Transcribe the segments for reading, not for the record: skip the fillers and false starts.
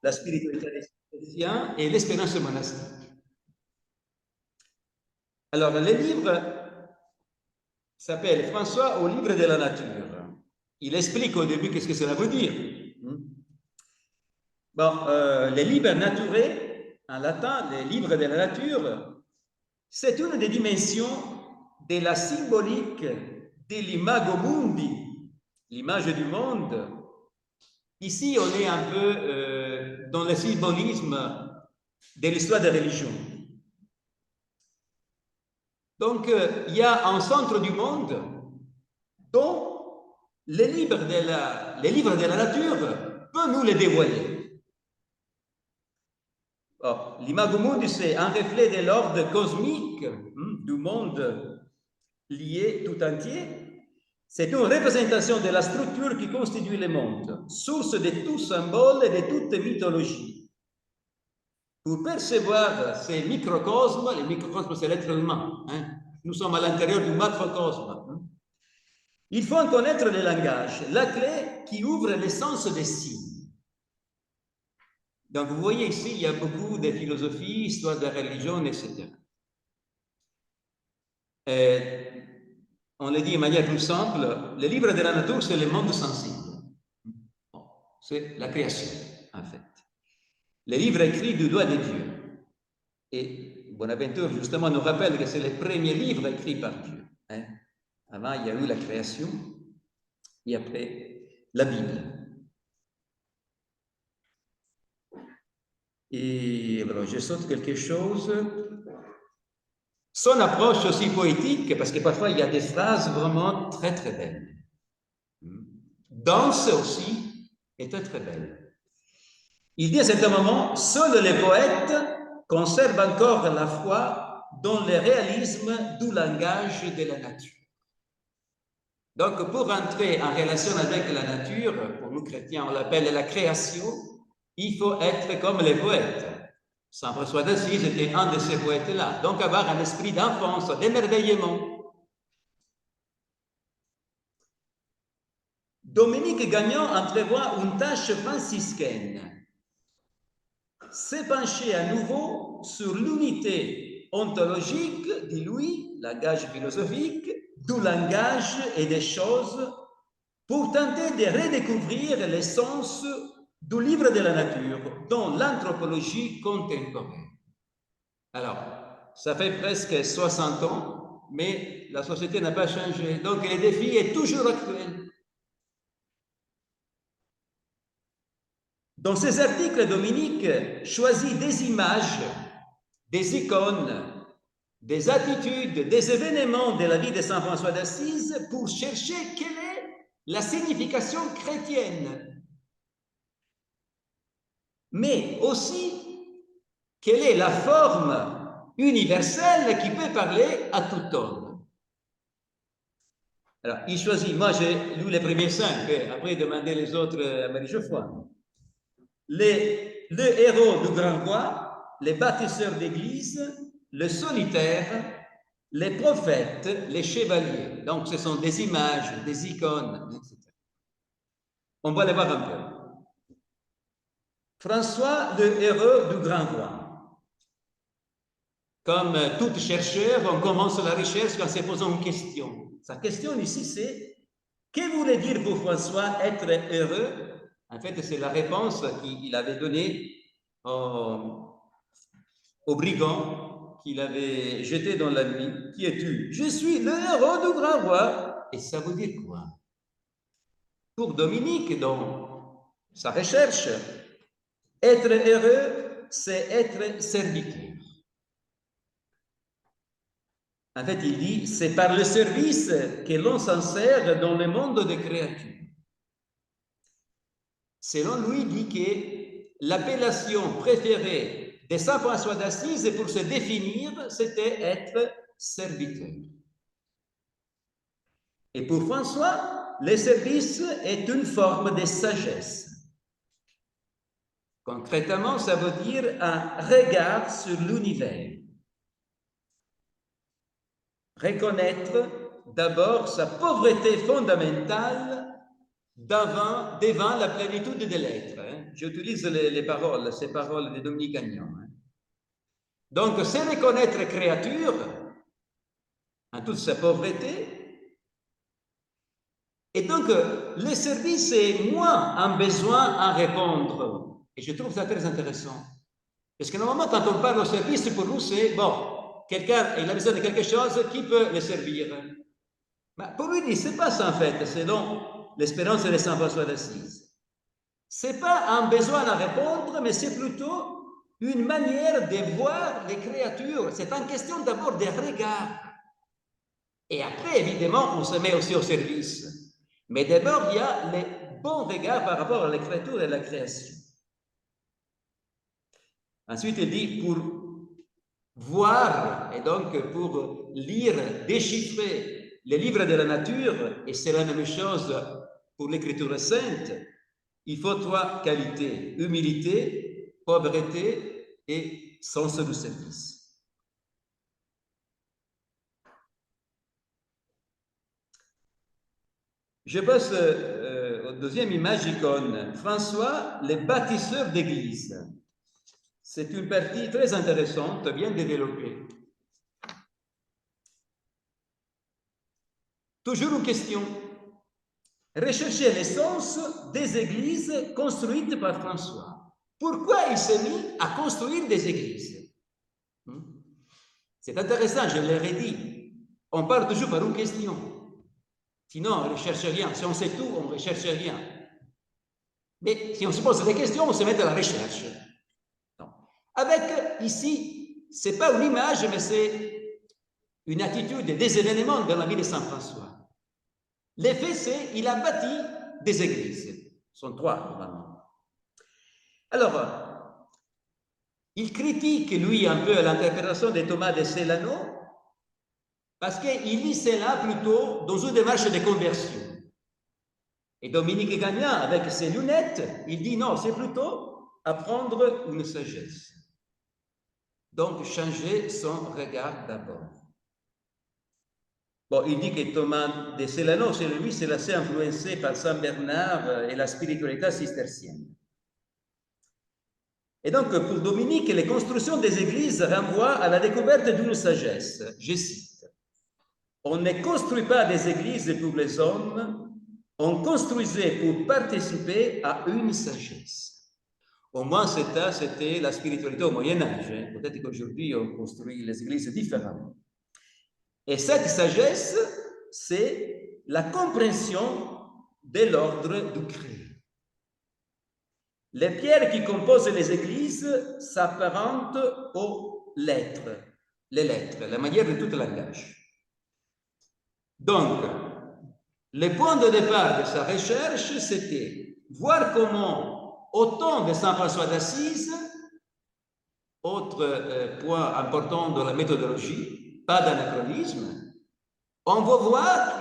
la spiritualité des chrétiens et l'espérance monastique. Alors, le livre s'appelle François au livre de la nature. Il explique au début qu'est-ce que cela veut dire. Bon, les livres naturels, en latin, les livres de la nature, c'est une des dimensions de la symbolique de l'imago mundi, l'image du monde. Ici, on est un peu dans le symbolisme de l'histoire des religions. Donc, il y a un centre du monde dont les livres de la nature peuvent nous les dévoiler. Oh, l'imago mundi, c'est un reflet de l'ordre cosmique du monde lié tout entier. C'est une représentation de la structure qui constitue le monde, source de tout symbole et de toute mythologie. Pour percevoir ces microcosmes, les microcosmes, c'est l'être humain. Nous sommes à l'intérieur du macrocosme. Il faut en connaître le langage, la clé qui ouvre le sens des signes. Donc, vous voyez ici, il y a beaucoup de philosophie, histoire de la religion, etc. On le dit de manière plus simple, le livre de la nature, c'est le monde sensible. C'est la création, en fait. Les livres écrits du doigt de Dieu. Et Bonaventure, justement, nous rappelle que c'est le premier livre écrit par Dieu. Avant, il y a eu la création, et après, la Bible. Et alors, je saute quelque chose. Son approche aussi poétique, parce que parfois, il y a des phrases vraiment très, très belles. Danse aussi était très belle. Il dit à certain moment, seuls les poètes conservent encore la foi dans le réalisme du langage de la nature. Donc, pour entrer en relation avec la nature, pour nous chrétiens, on l'appelle la création, il faut être comme les poètes. Saint François d'Assise était un de ces poètes-là. Donc, avoir un esprit d'enfance, d'émerveillement. Dominique Gagnon entrevoit une tâche franciscaine. S'épancher à nouveau sur l'unité ontologique, dit lui, langage philosophique, du langage et des choses, pour tenter de redécouvrir l'essence du livre de la nature dans l'anthropologie contemporaine. Alors, ça fait presque 60 ans, mais la société n'a pas changé, donc le défi est toujours actuel. Dans ces articles, Dominique choisit des images, des icônes, des attitudes, des événements de la vie de Saint François d'Assise pour chercher quelle est la signification chrétienne, mais aussi quelle est la forme universelle qui peut parler à tout homme. Alors, il choisit, moi j'ai lu les premiers 5, après demander les autres à Marie-Geoffroy. Le héros du grand roi, les bâtisseurs d'église, le solitaire, les prophètes, les chevaliers. Donc, ce sont des images, des icônes, etc. On va les voir un peu. François, le héros du grand roi. Comme tout chercheur, on commence la recherche en se posant une question. Sa question ici, c'est « Que voulait dire pour François être heureux ?» En fait, c'est la réponse qu'il avait donnée au brigand qu'il avait jeté dans la nuit. Qui es-tu? Je suis le héros du grand roi. Et ça veut dire quoi? Pour Dominique, dans sa recherche, être heureux, c'est être serviteur. En fait, il dit, c'est par le service que l'on s'en sert dans le monde des créatures. Selon lui, il dit que l'appellation préférée de Saint François d'Assise pour se définir, c'était être serviteur. Et pour François, le service est une forme de sagesse. Concrètement, ça veut dire un regard sur l'univers. Reconnaître d'abord sa pauvreté fondamentale devant la plénitude de l'être. j'utilise paroles, ces paroles de Dominique Gagnon. Hein. Donc, c'est reconnaître créature en toute sa pauvreté. Et donc, le service, c'est moi en besoin à répondre. Et je trouve ça très intéressant. Parce que normalement, quand on parle au service, pour nous, c'est, bon, quelqu'un, il a besoin de quelque chose, qui peut le servir? Mais pour lui, c'est pas ça en fait, selon l'espérance de Saint François d'Assise. C'est pas un besoin à répondre, mais c'est plutôt une manière de voir les créatures. C'est une question d'abord de regard. Et après, évidemment, on se met aussi au service. Mais d'abord, il y a les bons regards par rapport à la créature et à la création. Ensuite, il dit pour voir, et donc pour lire, déchiffrer les livres de la nature, et c'est la même chose pour l'écriture sainte, il faut trois qualités: humilité, pauvreté et sens du service. Je passe aux deuxième image icône. François, le bâtisseur d'église. C'est une partie très intéressante, bien développée. Toujours une question. Rechercher l'essence des églises construites par François. Pourquoi il s'est mis à construire des églises? C'est intéressant, je l'ai redit. On part toujours par une question. Sinon, on ne recherche rien. Si on sait tout, on ne recherche rien. Mais si on se pose des questions, on se met à la recherche. Non. Avec, ici, ce n'est pas une image, mais c'est une attitude, des événements dans la vie de Saint François. L'effet, c'est qu'il a bâti des églises. Ce sont trois, normalement. Alors, il critique, lui, un peu l'interprétation de Thomas de Celano, parce qu'il lit cela plutôt dans une démarche de conversion. Et Dominique Gagnon, avec ses lunettes, il dit non, c'est plutôt apprendre une sagesse. Donc, changer son regard d'abord. Bon, il dit que Thomas de Celano, chez lui, c'est assez influencé par Saint Bernard et la spiritualité cistercienne. Et donc, pour Dominique, les constructions des églises renvoient à la découverte d'une sagesse. Je cite: on ne construit pas des églises pour les hommes, on construisait pour participer à une sagesse. Au moins, c'était la spiritualité au Moyen-Âge. Hein. Peut-être qu'aujourd'hui, on construit les églises différemment. Et cette sagesse, c'est la compréhension de l'ordre du créé. Les pierres qui composent les églises s'apparentent aux lettres, les lettres, la manière de tout langage. Donc, le point de départ de sa recherche, c'était voir comment, au temps de Saint François d'Assise, autre point important de la méthodologie, pas d'anachronisme, on va voir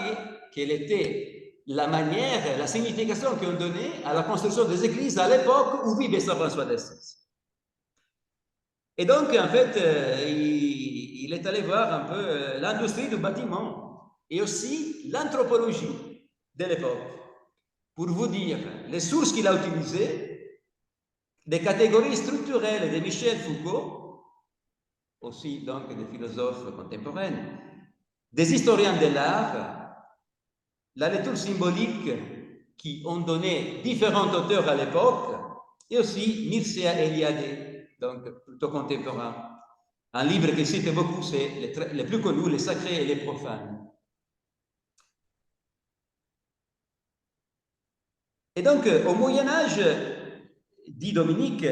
quelle était la manière, la signification qu'on donnait à la construction des églises à l'époque où vivait Saint François d'Assise. Et donc, en fait, il est allé voir un peu l'industrie du bâtiment et aussi l'anthropologie de l'époque, pour vous dire les sources qu'il a utilisées, des catégories structurelles de Michel Foucault, aussi donc des philosophes contemporains, des historiens de l'art, la lecture symbolique qui ont donné différents auteurs à l'époque, et aussi Mircea Eliade, donc plutôt contemporain. Un livre qu'il cite beaucoup, c'est les plus connus, les sacrés et les profanes. Et donc, au Moyen-Âge, dit Dominique,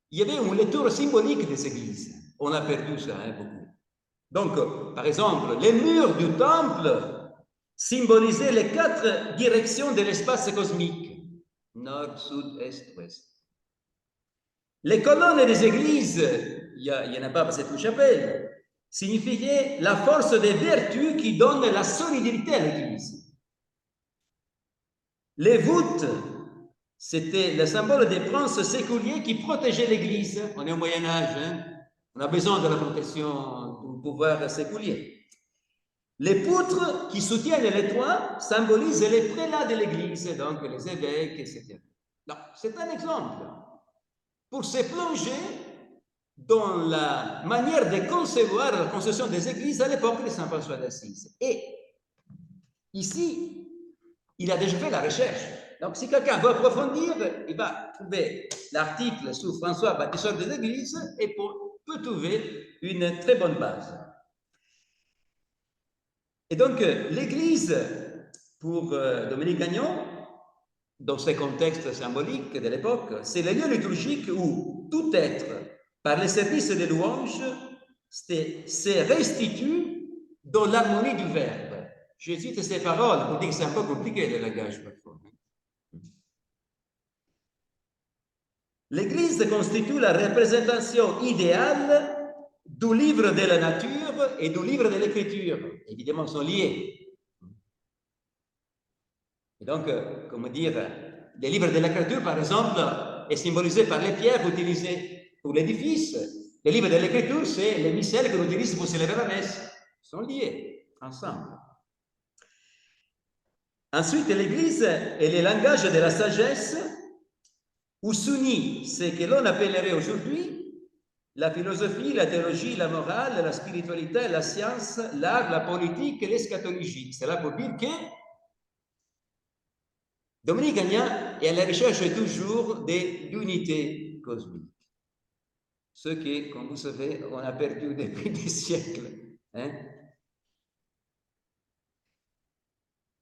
il y avait une lecture symbolique des églises. On a perdu ça, hein, beaucoup. Donc, par exemple, les murs du temple symbolisaient les 4 directions de l'espace cosmique: nord, sud, est, ouest. Les colonnes des églises, il n'y en a pas parce que c'est une chapelle, signifiaient la force des vertus qui donnent la solidité à l'église. Les voûtes, c'était le symbole des princes séculiers qui protégeaient l'église. On est au Moyen-Âge, hein? On a besoin de la protection du pouvoir séculier. Les poutres qui soutiennent les toits symbolisent les prélats de l'Église, donc les évêques, etc. C'est un exemple pour se plonger dans la manière de concevoir la construction des églises à l'époque de Saint François d'Assise. Et ici, il a déjà fait la recherche. Donc, si quelqu'un veut approfondir, il va trouver l'article sur François, bâtisseur des églises, et peut trouver une très bonne base. Et donc, l'église, pour Dominique Gagnon, dans ce contexte symbolique de l'époque, c'est le lieu liturgique où tout être, par les services de louange, se restitue dans l'harmonie du Verbe. Je cite ces paroles pour dire que c'est un peu compliqué le langage parfois. L'Église constitue la représentation idéale du livre de la nature et du livre de l'Écriture. Évidemment, sont liés. Et donc, comment dire, le livre de l'Écriture, par exemple, est symbolisé par les pierres utilisées pour l'édifice. Le livre de l'Écriture, c'est les missels que l'on utilise pour célébrer la messe. Ils sont liés ensemble. Ensuite, l'Église est le langage de la sagesse où s'unit ce que l'on appellerait aujourd'hui la philosophie, la théologie, la morale, la spiritualité, la science, l'art, la politique et l'eschatologie. C'est là pour dire que Dominique Gagnon est à la recherche toujours de l'unité cosmique. Ce que, comme vous savez, on a perdu depuis des siècles. Hein?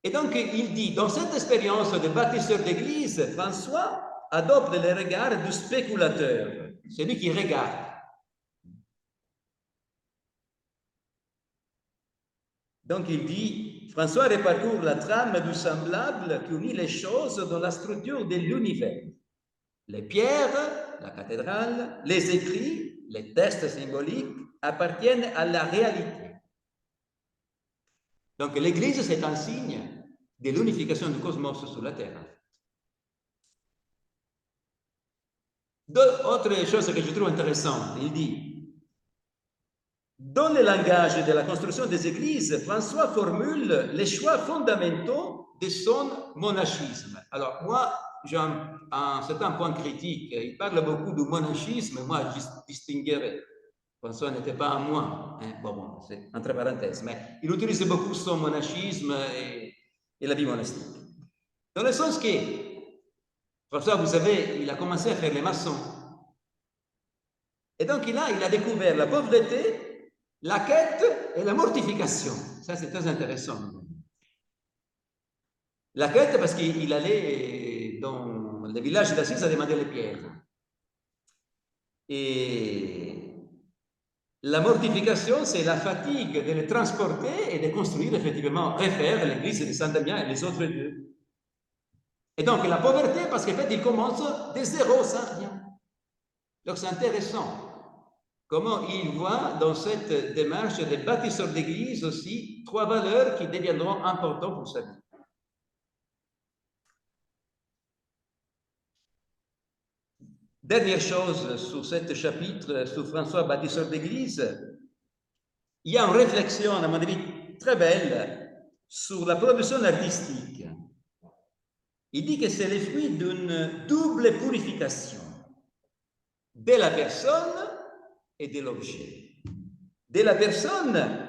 Et donc, il dit, dans cette expérience de bâtisseur d'église, François adopte le regard du spéculateur, celui qui regarde. Donc, il dit, François reparcourt la trame du semblable qui unit les choses dans la structure de l'univers. Les pierres, la cathédrale, les écrits, les textes symboliques appartiennent à la réalité. Donc, l'Église, c'est un signe de l'unification du cosmos sur la Terre. Autre chose que je trouve intéressante, il dit, dans le langage de la construction des églises, François formule les choix fondamentaux de son monachisme. Alors, moi, c'est un point critique. Il parle beaucoup du monachisme, moi, je distinguerais. François n'était pas un moine, hein? Bon, c'est entre parenthèses, mais il utilise beaucoup son monachisme et la vie monastique. Dans le sens que, François, vous savez, il a commencé à faire les maçons. Et donc, il a découvert la pauvreté, la quête et la mortification. Ça, c'est très intéressant. La quête, parce qu'il allait dans les villages d'Assise à demander les pierres. Et la mortification, c'est la fatigue de les transporter et de construire effectivement, refaire l'église de Saint-Damien et les autres lieux. Et donc, la pauvreté, parce qu'en fait, il commence de zéro, sans rien. Donc, c'est intéressant comment il voit dans cette démarche des bâtisseurs d'église aussi trois valeurs qui deviendront importantes pour sa vie. Dernière chose sur ce chapitre, sur François, bâtisseur d'église, il y a une réflexion, à mon avis, très belle sur la production artistique. Il dit que c'est le fruit d'une double purification de la personne et de l'objet. De la personne,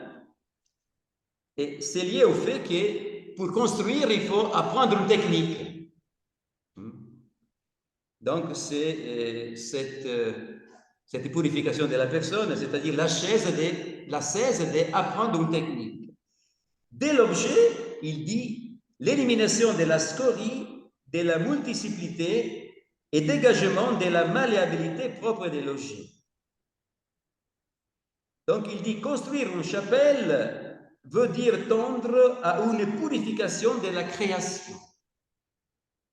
et c'est lié au fait que pour construire, il faut apprendre une technique. Donc, c'est cette purification de la personne, c'est-à-dire la cesse d'apprendre une technique. De l'objet, il dit l'élimination de la scorie, de la multiplicité et dégagement de la malléabilité propre de l'objet. Donc, il dit construire une chapelle veut dire tendre à une purification de la création.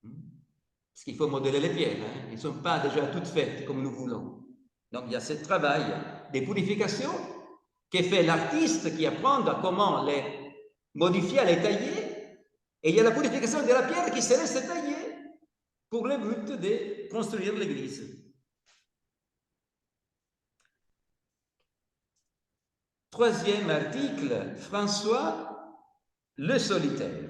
Parce qu'il faut modeler les pierres, hein? Ils ne sont pas déjà toutes faites comme nous voulons. Donc, il y a ce travail de purification que fait l'artiste qui apprend à comment les modifier, les tailler. Et il y a la purification de la pierre qui se laisse tailler pour le but de construire l'église. Troisième article, François le solitaire.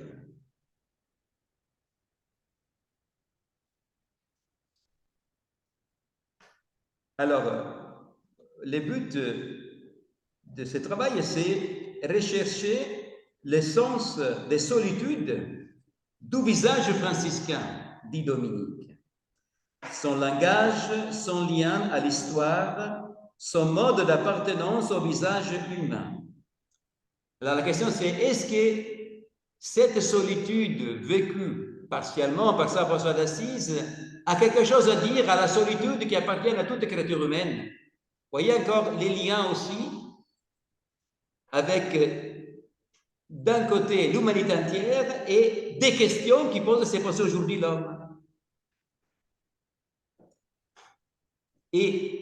Alors, le but de ce travail, c'est rechercher le sens des solitudes du visage franciscain, dit Dominique. Son langage, son lien à l'histoire, son mode d'appartenance au visage humain. Alors la question c'est, est-ce que cette solitude vécue partiellement par saint François d'Assise a quelque chose à dire à la solitude qui appartient à toute créature humaine? Voyez encore les liens aussi avec, d'un côté, l'humanité entière et des questions qui posent se poser aujourd'hui l'homme. Et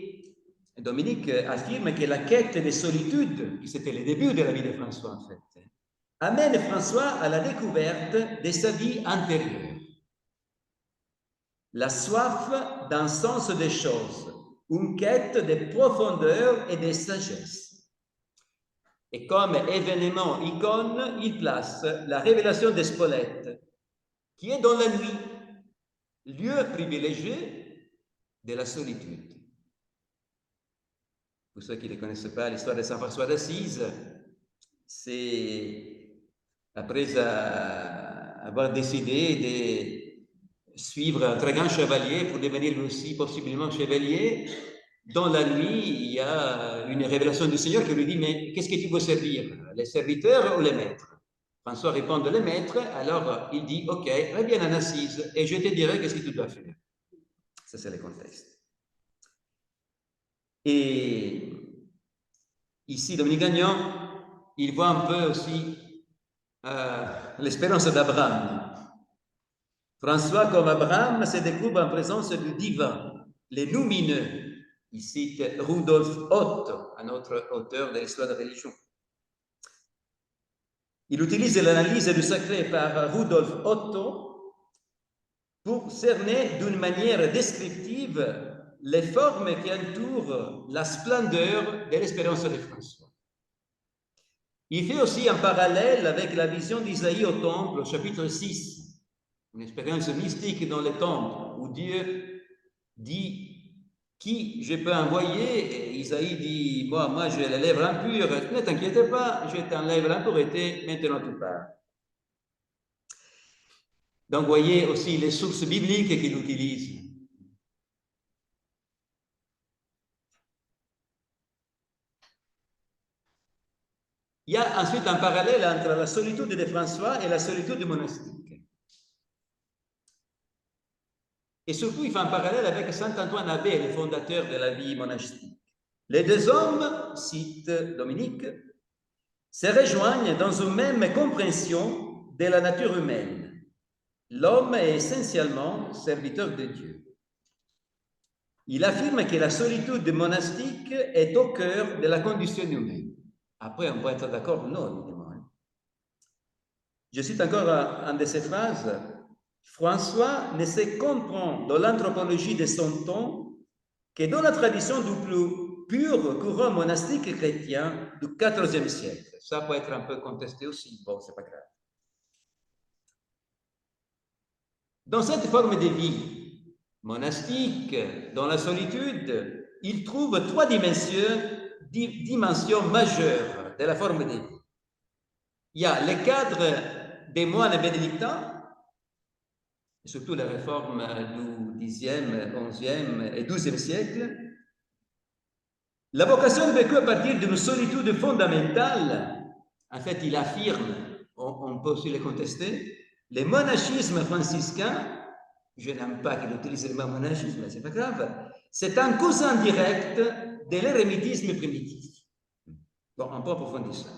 Dominique affirme que la quête des solitudes, qui c'était le début de la vie de François en fait, amène François à la découverte de sa vie intérieure. La soif d'un sens des choses, une quête de profondeur et de sagesse. Et comme événement icône, il place la révélation de Spolète, qui est dans la nuit, lieu privilégié de la solitude. Pour ceux qui ne connaissent pas l'histoire de saint François d'Assise, c'est après avoir décidé de suivre un très grand chevalier pour devenir lui aussi possiblement chevalier, dans la nuit, il y a une révélation du Seigneur qui lui dit « Mais qu'est-ce que tu veux servir, les serviteurs ou les maîtres ?» François répond « Les maîtres », alors il dit « Ok, reviens en Assise et je te dirai qu'est-ce que tu dois faire. » Ça, c'est le contexte. Et ici, Dominique Gagnon, il voit un peu aussi l'espérance d'Abraham. François, comme Abraham, se découvre en présence du divin, les lumineux. Il cite Rudolf Otto, un autre auteur de l'histoire de la religion. Il utilise l'analyse du sacré par Rudolf Otto pour cerner d'une manière descriptive les formes qui entourent la splendeur de l'espérance de François. Il fait aussi un parallèle avec la vision d'Isaïe au temple, au chapitre 6, une expérience mystique dans le temple où Dieu dit qui je peux envoyer. Et Isaïe dit moi j'ai les lèvres impures, ne t'inquiète pas, je t'enlève l'impureté, maintenant tu pars. Donc voyez aussi les sources bibliques qu'il utilise. Il y a ensuite un parallèle entre la solitude de François et la solitude monastique. Et surtout, il fait un parallèle avec saint Antoine Abbé, le fondateur de la vie monastique. Les deux hommes, cite Dominique, se rejoignent dans une même compréhension de la nature humaine. L'homme est essentiellement serviteur de Dieu. Il affirme que la solitude monastique est au cœur de la condition humaine. Après, on peut être d'accord ou non, évidemment. Je cite encore une de ces phrases. François ne se comprend dans l'anthropologie de son temps que dans la tradition du plus pur courant monastique chrétien du XIVe siècle. Ça peut être un peu contesté aussi, bon, c'est pas grave. Dans cette forme de vie monastique, dans la solitude, il trouve trois dimensions majeures de la forme de vie. Il y a le cadre des moines bénédictins, et surtout la réforme du Xe, XIe et XIIe siècle. La vocation vécue à partir d'une solitude fondamentale, en fait, il affirme, on peut aussi le contester, le monachisme franciscain, je n'aime pas qu'il utilise le mot monachisme, mais c'est pas grave, c'est un cousin direct de l'érémitisme primitif. Bon, on peut approfondir ça.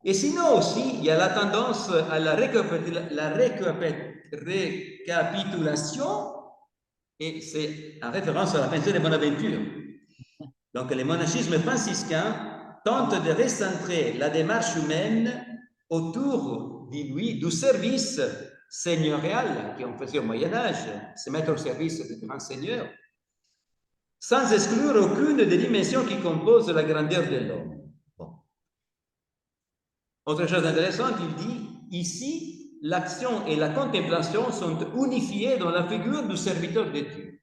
Et sinon aussi, il y a la tendance à la récapitulation, et c'est en référence à la peinture de Bonaventure. Donc, le monachisme franciscain tente de recentrer la démarche humaine autour, dit lui, du service seigneurial qu'on faisait au Moyen-Âge, se mettre au service du grand seigneur. sans exclure aucune des dimensions qui composent la grandeur de l'homme. Bon. Autre chose intéressante, il dit, ici, l'action et la contemplation sont unifiées dans la figure du serviteur de Dieu.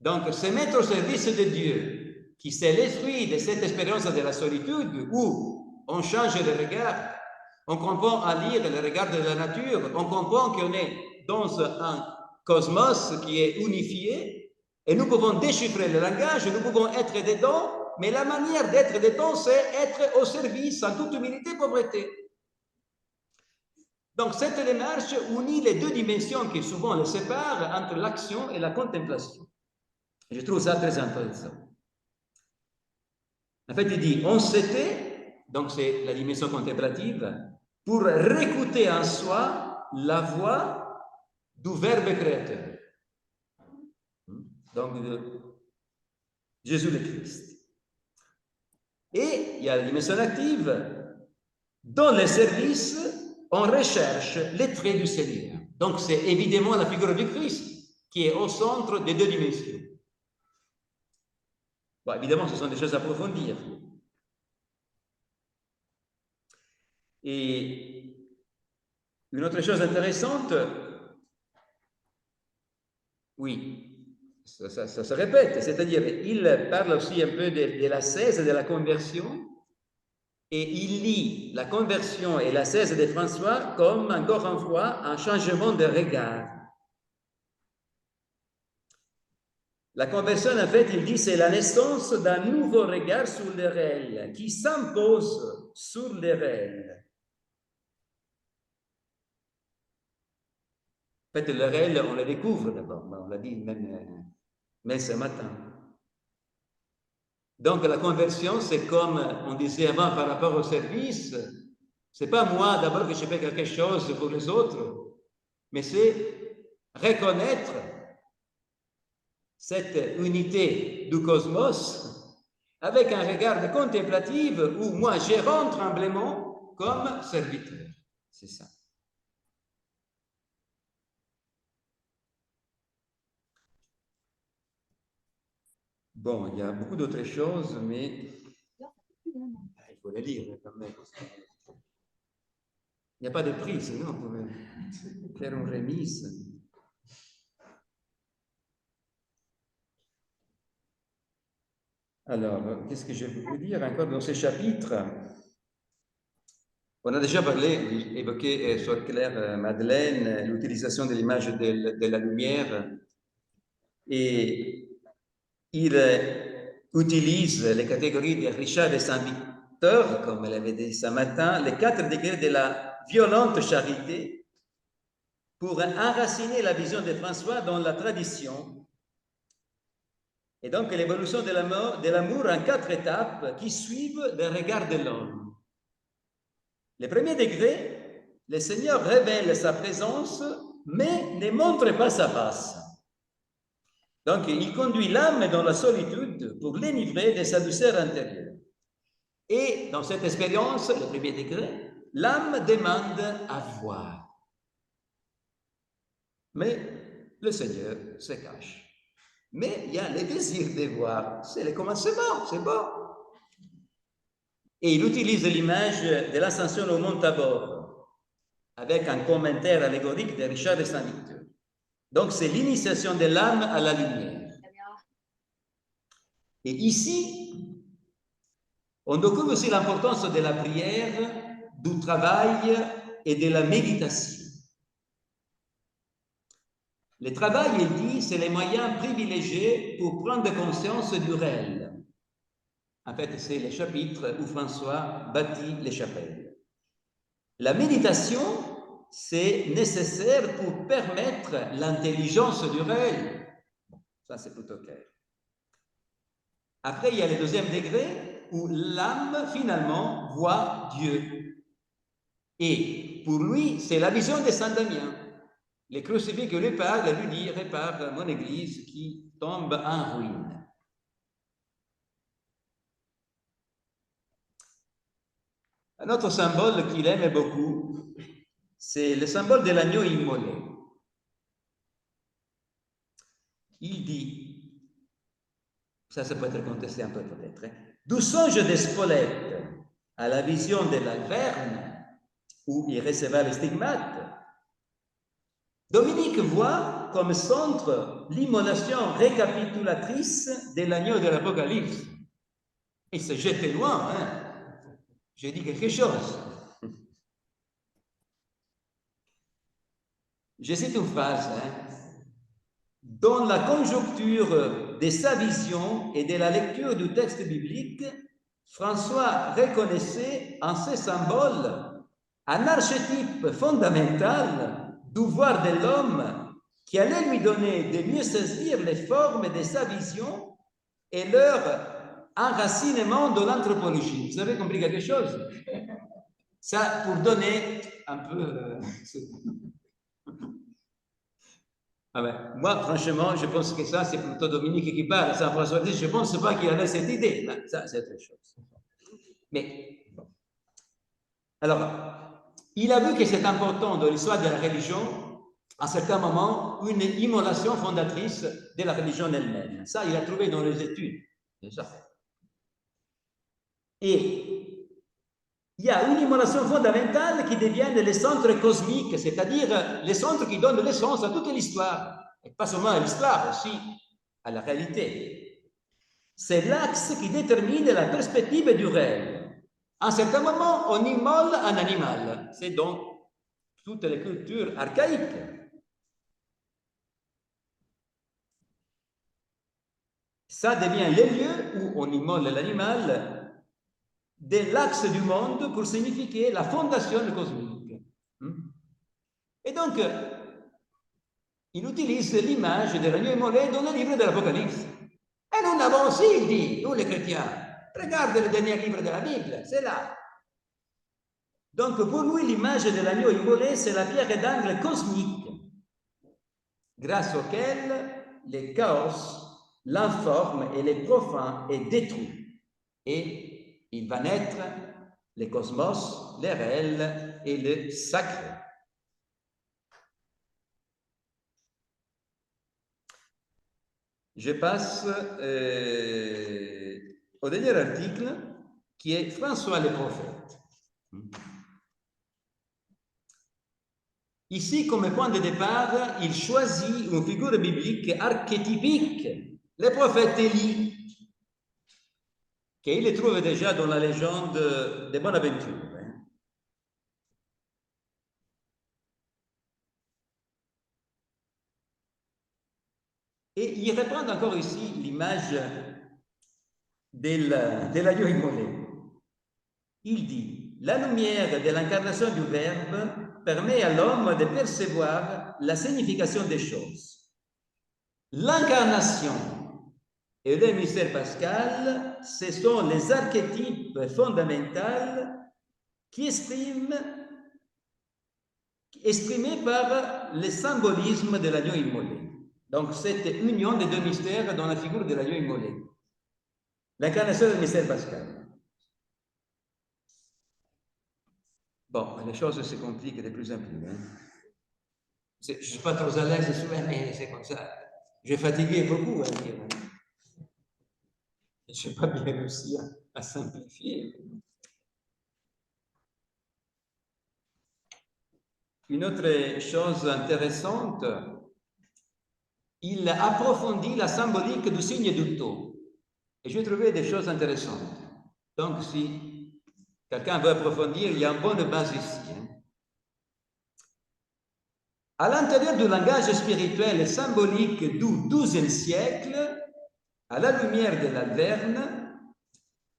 Donc, se mettre au service de Dieu, qui c'est l'esprit de cette expérience de la solitude, où on change de regard, on comprend à lire le regard de la nature, on comprend qu'on est dans un cosmos qui est unifié, et nous pouvons déchiffrer le langage, nous pouvons être dedans, mais la manière d'être dedans, c'est être au service, en toute humilité et pauvreté. Donc, cette démarche unit les deux dimensions qui souvent les séparent entre l'action et la contemplation. Je trouve ça très intéressant. En fait, il dit, on s'était, donc c'est la dimension contemplative, pour réécouter en soi la voix du Verbe créateur. Donc, de Jésus le Christ. Et il y a la dimension active, dans les services, on recherche les traits du Seigneur. Donc, c'est évidemment la figure du Christ qui est au centre des deux dimensions. Bon, évidemment, ce sont des choses à approfondir. Et une autre chose intéressante, oui, ça se répète, c'est-à-dire il parle aussi un peu de la cèse de la conversion, et il lit la conversion et la cèse de François comme, encore une fois, un changement de regard. La conversion, en fait, il dit, c'est la naissance d'un nouveau regard sur le réel, qui s'impose sur le réel. En fait, le réel, on le découvre d'abord, on l'a dit même ce matin. Donc, la conversion, c'est comme on disait avant par rapport au service, c'est pas moi d'abord que je fais quelque chose pour les autres, mais c'est reconnaître cette unité du cosmos avec un regard contemplatif où moi je rentre humblement comme serviteur. C'est ça. Bon, il y a beaucoup d'autres choses, mais il faut les lire quand même. Il n'y a pas de prix, sinon on pourrait faire une remise. Alors, qu'est-ce que je peux vous dire encore dans ces chapitres? On a déjà parlé, évoqué sur Claire Madeleine, l'utilisation de l'image de la lumière. Et il utilise les catégories de Richard et Saint-Victor, comme elle avait dit ce matin, les 4 degrés de la violente charité, pour enraciner la vision de François dans la tradition. Et donc l'évolution de l'amour en 4 étapes qui suivent le regard de l'homme. Le premier degré, le Seigneur révèle sa présence, mais ne montre pas sa face. Donc, il conduit l'âme dans la solitude pour l'enivrer de sa douceur intérieure. Et dans cette expérience, le premier degré, l'âme demande à voir. Mais le Seigneur se cache. Mais il y a le désir de voir. C'est le commencement, c'est bon. Et il utilise l'image de l'ascension au mont Tabor, avec un commentaire allégorique de Richard de Saint-Victor. Donc, c'est l'initiation de l'âme à la lumière. Et ici, on découvre aussi l'importance de la prière, du travail et de la méditation. Le travail, il dit, c'est les moyens privilégiés pour prendre conscience du réel. En fait, c'est le chapitre où François bâtit les chapelles. La méditation, c'est nécessaire pour permettre l'intelligence du réel. Ça, c'est plutôt clair. Après, il y a le deuxième degré où l'âme, finalement, voit Dieu. Et pour lui, c'est la vision de Saint Damien. Les crucifix que lui parle, lui dit, répare mon église qui tombe en ruine. Un autre symbole qu'il aime beaucoup, c'est le symbole de l'agneau immolé. Il dit, Ça peut être contesté un peu peut-être. Du songe de Spolète à la vision de l'Alverne, où il recevait les stigmates, Dominique voit comme centre l'immolation récapitulatrice de l'agneau de l'Apocalypse. Il s'est jeté loin, hein. J'ai dit quelque chose. Je cite une phrase, hein. Dans la conjoncture de sa vision et de la lecture du texte biblique, François reconnaissait en ces symboles un archétype fondamental du voir de l'homme qui allait lui donner de mieux saisir les formes de sa vision et leur enracinement dans l'anthropologie. Vous avez compris quelque chose? Ça, pour donner un peu... Ah ben, moi, franchement, je pense que ça, c'est plutôt Dominique qui parle. Ça, François dit, je ne pense pas qu'il avait cette idée. Ben, ça, c'est autre chose. Mais, bon. Alors, il a vu que c'est important dans l'histoire de la religion, à certains moments, une immolation fondatrice de la religion elle-même. Ça, il a trouvé dans les études. Déjà. Et il y a une immolation fondamentale qui devient le centre cosmique, c'est-à-dire le centre qui donne le sens à toute l'histoire, et pas seulement à l'histoire, aussi à la réalité. C'est l'axe qui détermine la perspective du réel. À un certain moment, on immole un animal. C'est donc toutes les cultures archaïques. Ça devient le lieu où on immole l'animal de l'axe du monde pour signifier la fondation cosmique. Et donc, il utilise l'image de l'agneau immolé dans le livre de l'Apocalypse. Et nous l'avons aussi, il dit, nous les chrétiens. Regarde le dernier livre de la Bible, c'est là. Donc, pour lui, l'image de l'agneau immolé, c'est la pierre d'angle cosmique, grâce auquel le chaos, l'informe et le profane est détruit. Et il va naître le cosmos, le réel et le sacré. Je passe au dernier article qui est François le prophète. Ici, comme point de départ, il choisit une figure biblique archétypique, le prophète Élie, qu'il trouve déjà dans la légende de Bonaventure. Et il reprend encore ici l'image de l'agneau immolé. Il dit, la lumière de l'incarnation du Verbe permet à l'homme de percevoir la signification des choses. L'incarnation et le mystère pascal, ce sont les archétypes fondamentaux qui exprimés par le symbolisme de l'agneau immolé. Donc, cette union des deux mystères dans la figure de l'agneau immolé. L'incarnation et le mystère pascal. Bon, les choses se compliquent de plus en plus. Hein. Je ne suis pas trop à l'aise souvent, mais c'est comme ça. J'ai fatigué beaucoup à dire. Je n'ai pas bien réussi à simplifier. Une autre chose intéressante, il approfondit la symbolique du signe du taux. Et j'ai trouvé des choses intéressantes. Donc, si quelqu'un veut approfondir, il y a une bonne base ici. Hein. À l'intérieur du langage spirituel et symbolique du XIIe siècle, à la lumière de l'Alverne,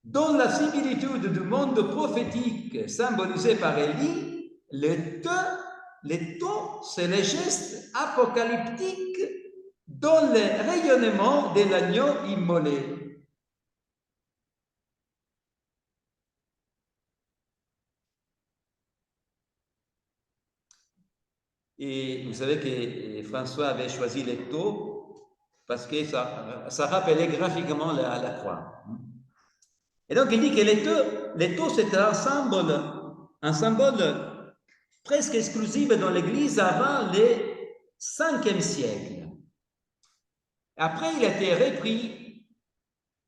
dans la similitude du monde prophétique symbolisé par Élie, le taux, c'est le geste apocalyptique dans le rayonnement de l'agneau immolé. Et vous savez que François avait choisi les taux parce que ça rappelait graphiquement la croix. Et donc il dit que les taux c'était un symbole presque exclusif dans l'Église avant le 5e siècle. Après, il a été repris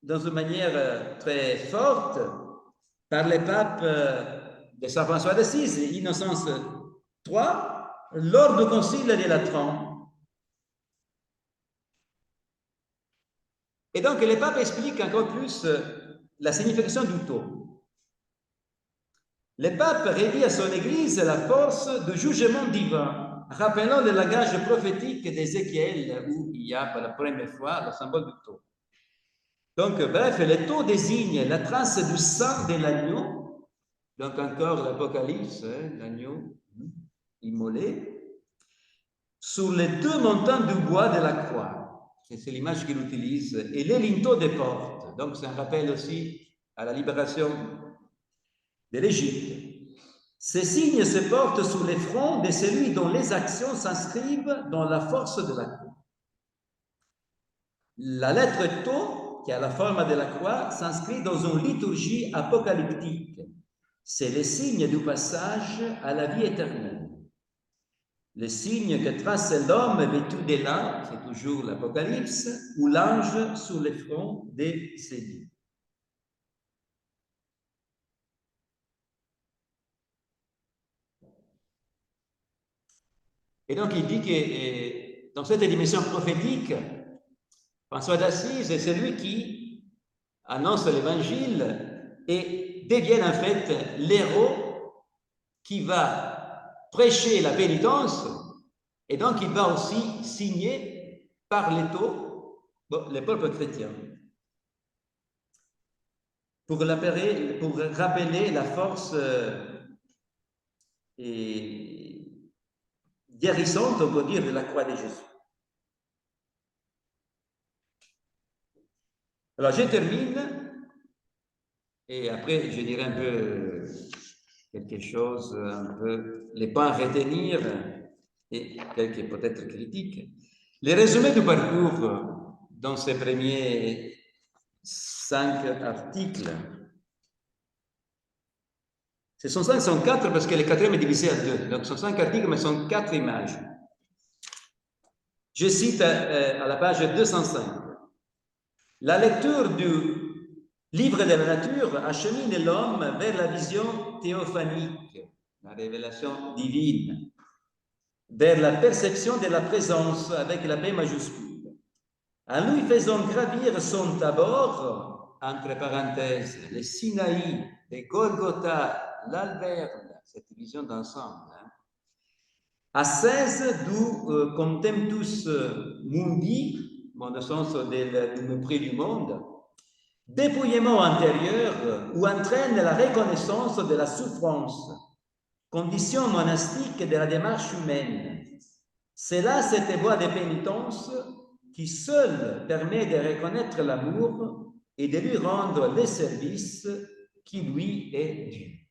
dans une manière très forte par les papes de Saint François d'Assise, Innocence III, lors du Concile de Latran. Et donc, les papes expliquent encore plus la signification du taux. Le pape redit à son Église la force du jugement divin, rappelant le langage prophétique d'Ézéchiel, où il y a pour la première fois le symbole du taux. Donc, bref, le taux désigne la trace du sang de l'agneau, donc encore l'Apocalypse, l'agneau immolé, sur les deux montants du bois de la croix. C'est l'image qu'il utilise. Et les linteaux des portes. Donc, c'est un rappel aussi à la libération de l'Égypte. Ces signes se portent sur les fronts de celui dont les actions s'inscrivent dans la force de la croix. La lettre Tau, qui a la forme de la croix, s'inscrit dans une liturgie apocalyptique. C'est le signe du passage à la vie éternelle. Le signe que trace l'homme vêtu de lin, c'est toujours l'Apocalypse, ou l'ange sur le front des séduits. Et donc il dit que dans cette dimension prophétique, François d'Assise est celui qui annonce l'évangile et devient en fait l'héros qui va prêcher la pénitence et donc il va aussi signer par l'étau les peuples chrétiens pour rappeler la force guérissante, on peut dire, de la croix de Jésus. Alors, je termine, et après, je dirai un peu quelque chose, un peu les points à retenir, et quelques peut-être critiques. Les résumés du parcours dans ces premiers 5 articles, ce sont 5, sont 4 parce que le quatrième est divisé à 2. Donc, ce sont 5 articles, mais ce sont 4 images. Je cite à la page 205. La lecture du livre de la nature achemine l'homme vers la vision théophanique, la révélation divine, vers la perception de la présence avec la P majuscule. En lui faisant gravir son tabord, entre parenthèses, le Sinaï, le Golgotha, l'Alverne, cette vision d'ensemble, à 16 du Contemptus Mundi, dans le sens du mépris du monde, dépouillement antérieur où entraîne la reconnaissance de la souffrance, condition monastique de la démarche humaine. C'est là cette voie de pénitence qui seule permet de reconnaître l'amour et de lui rendre les services qui lui est dû.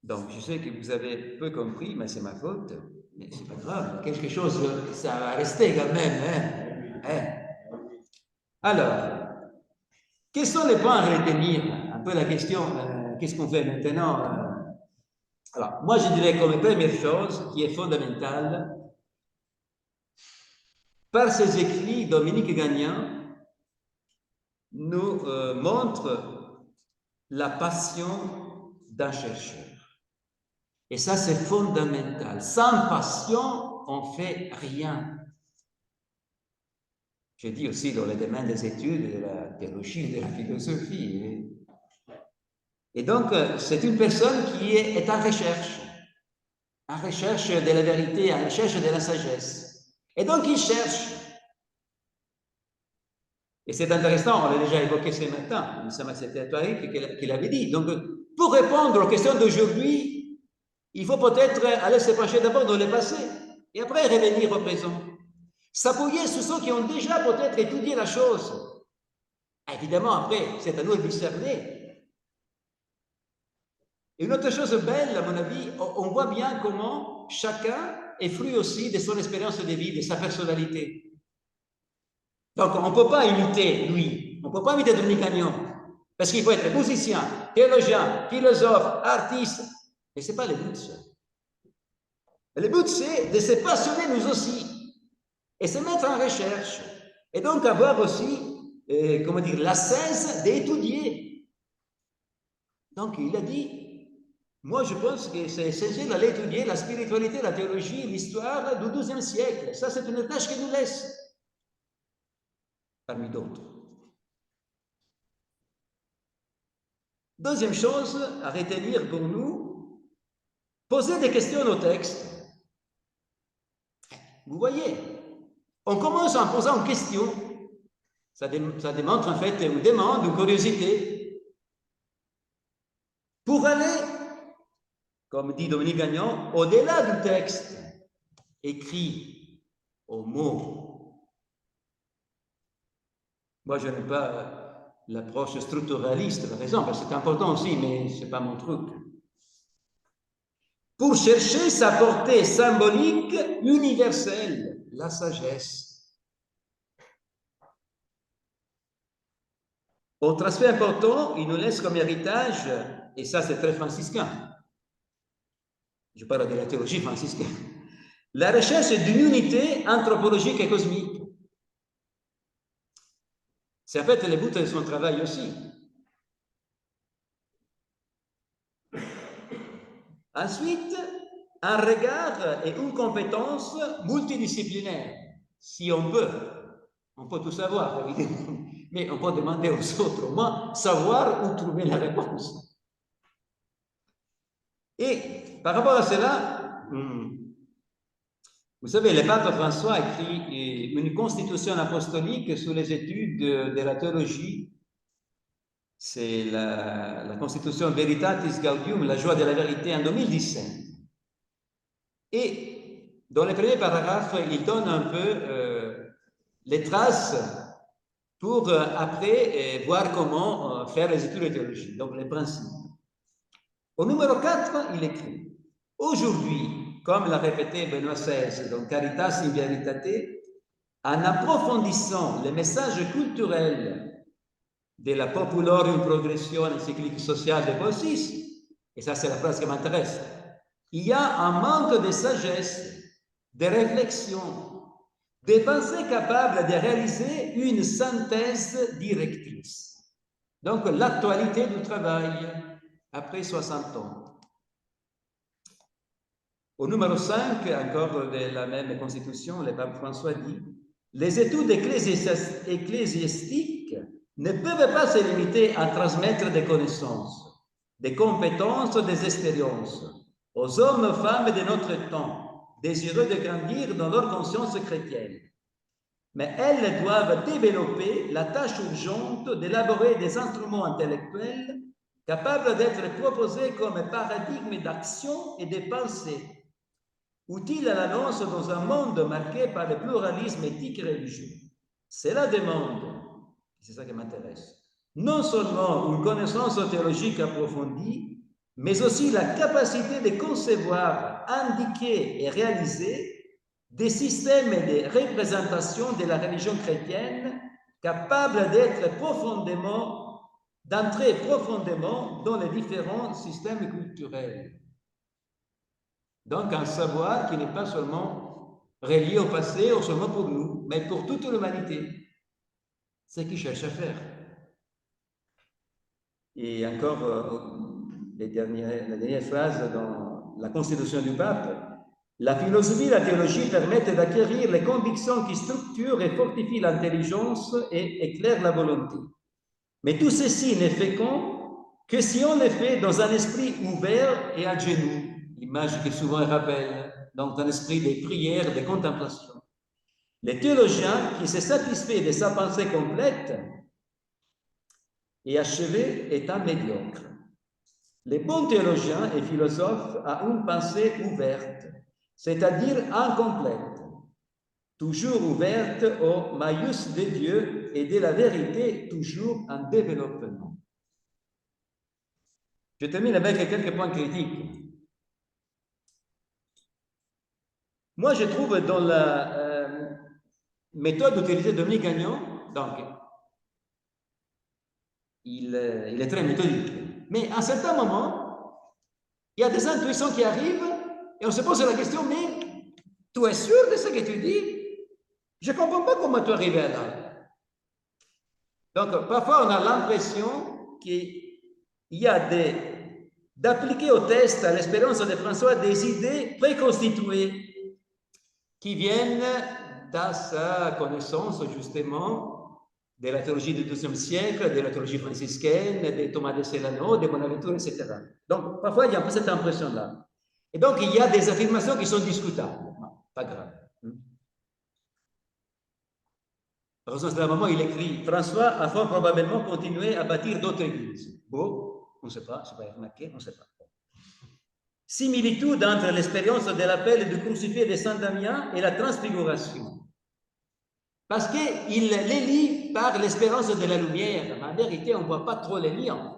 Donc, je sais que vous avez peu compris, mais c'est ma faute. Mais c'est pas grave, quelque chose, ça va rester quand même. Alors, quels sont les points à retenir? Un peu la question, qu'est-ce qu'on fait maintenant? Alors, moi, je dirais comme première chose, qui est fondamentale, par ses écrits, Dominique Gagnan nous montre la passion d'un chercheur. Et ça, c'est fondamental. Sans passion, on ne fait rien. Je dis aussi dans le domaine des études, de la théologie, de la philosophie. Et donc, c'est une personne qui est en recherche de la vérité, en recherche de la sagesse. Et donc, il cherche. Et c'est intéressant, on l'a déjà évoqué ce matin, c'était Toaric qui l'avait dit. Donc, pour répondre aux questions d'aujourd'hui, il faut peut-être aller se pencher d'abord dans le passé et après revenir au présent. S'appuyer sur ceux qui ont déjà peut-être étudié la chose. Évidemment, après, c'est à nous de discerner. Et une autre chose belle, à mon avis, on voit bien comment chacun est fruit aussi de son expérience de vie, de sa personnalité. Donc, on ne peut pas imiter lui, on ne peut pas imiter Dominique Gagnon, parce qu'il faut être musicien, théologien, philosophe, artiste. Mais ce n'est pas le but, ça. Le but, c'est de se passionner nous aussi, et se mettre en recherche, et donc avoir aussi comment dire, la cesse d'étudier. Donc, il a dit, moi, je pense que c'est essentiel d'aller étudier la spiritualité, la théologie, l'histoire du XIIe siècle. Ça, c'est une tâche qu'il nous laisse, parmi d'autres. Deuxième chose à retenir pour nous, poser des questions au texte. Vous voyez, on commence en posant une question. Ça démontre en fait une demande, une curiosité. Pour aller, comme dit Dominique Gagnon, au-delà du texte écrit aux mots. Moi, je n'aime pas l'approche structuraliste, par exemple, c'est important aussi, mais ce n'est pas mon truc. Pour chercher sa portée symbolique universelle, la sagesse. Autre aspect important, il nous laisse comme héritage, et ça c'est très franciscain, je parle de la théologie franciscaine, la recherche d'une unité anthropologique et cosmique. C'est en fait le but de son travail aussi. Ensuite, un regard et une compétence multidisciplinaire, si on peut. On peut tout savoir, évidemment, mais on peut demander aux autres, au moins, savoir où trouver la réponse. Et par rapport à cela, vous savez, le pape François a écrit une constitution apostolique sur les études de la théologie. C'est la constitution Veritatis Gaudium, la joie de la vérité, en 2017. Et dans le premier paragraphe, il donne un peu les traces pour après voir comment faire les études de théologie, donc les principes. Au numéro 4, il écrit « Aujourd'hui, comme l'a répété Benoît XVI dans Caritas in Veritate, en approfondissant les messages culturels de la Populorum Progressione Cyclique Sociale de Paul VI, et ça c'est la phrase qui m'intéresse, il y a un manque de sagesse, de réflexion, de pensée capable de réaliser une synthèse directrice. Donc l'actualité du travail après 60 ans. Au numéro 5, encore de la même constitution, le pape François dit « Les études ecclésiastiques ne peuvent pas se limiter à transmettre des connaissances, des compétences, des expériences aux hommes, femmes de notre temps, désireux de grandir dans leur conscience chrétienne. Mais elles doivent développer la tâche urgente d'élaborer des instruments intellectuels capables d'être proposés comme paradigme d'action et de pensée, utile à l'annonce dans un monde marqué par le pluralisme éthique et religieux. Cela demande, c'est ça qui m'intéresse, non seulement une connaissance théologique approfondie, mais aussi la capacité de concevoir, indiquer et réaliser des systèmes de représentation de la religion chrétienne capables d'entrer profondément dans les différents systèmes culturels. Donc un savoir qui n'est pas seulement relié au passé ou seulement pour nous, mais pour toute l'humanité. C'est ce qu'il cherche à faire. Et encore la dernière phrase dans la Constitution du pape, la philosophie et la théologie permettent d'acquérir les convictions qui structurent et fortifient l'intelligence et éclairent la volonté. Mais tout ceci n'est fécond que si on le fait dans un esprit ouvert et à genoux, l'image que souvent rappelle, dans un esprit de prière, de contemplation. Le théologien qui se satisfait de sa pensée complète et achevée est un médiocre. Le bon théologien et philosophe a une pensée ouverte, c'est-à-dire incomplète, toujours ouverte au maïus de Dieu et de la vérité, toujours en développement. Je termine avec quelques points critiques. Moi, je trouve dans la méthode utilisée de Dominique Gagnon, donc, il est très méthodique. Mais à un certain moment, il y a des intuitions qui arrivent et on se pose la question, mais tu es sûr de ce que tu dis? Je ne comprends pas comment tu es arrivé là. Donc, parfois, on a l'impression qu'il y a d'appliquer au test, à l'expérience de François, des idées préconstituées qui viennent de sa connaissance, justement, de la théologie du XIIe siècle, de la théologie franciscaine, de Thomas de Celano, de Bonaventure, etc. Donc, parfois, il y a un peu cette impression-là. Et donc, il y a des affirmations qui sont discutables. Non, pas grave. Par exemple, à un moment, il écrit François a fort probablement continué à bâtir d'autres églises. Bon, on ne sait pas, c'est pas remarqué, on ne sait pas. Similitude entre l'expérience de l'appel du crucifié de Saint-Damien et la transfiguration. Parce qu'il les lie par l'espérance de la lumière. Mais en vérité, on ne voit pas trop les liens.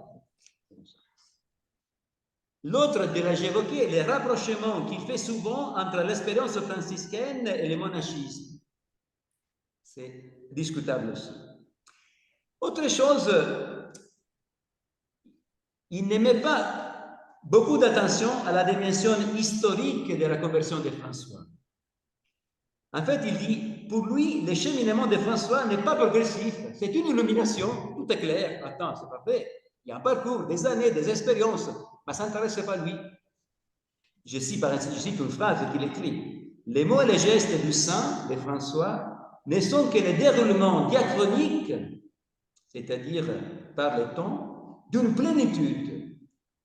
L'autre, déjà j'évoquais, les rapprochements qu'il fait souvent entre l'expérience franciscaine et le monachisme. C'est discutable aussi. Autre chose, il ne met pas beaucoup d'attention à la dimension historique de la conversion de François. En fait, il dit, pour lui, le cheminement de François n'est pas progressif, c'est une illumination, tout est clair. Attends, c'est pas fait. Il y a un parcours, des années, des expériences, mais ça n'intéresse pas lui. Je cite une phrase qu'il écrit. Les mots et les gestes du saint de François ne sont que le déroulement diachronique, c'est-à-dire par le temps, d'une plénitude.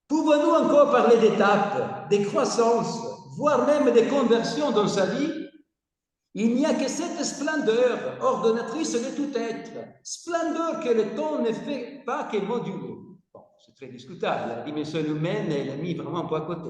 Pouvons-nous encore parler d'étapes, de croissance, voire même de conversion dans sa vie? Il n'y a que cette splendeur ordonnatrice de tout être, splendeur que le temps ne fait pas que moduler. Bon, c'est très discutable, la dimension humaine, elle est mise vraiment un peu à côté.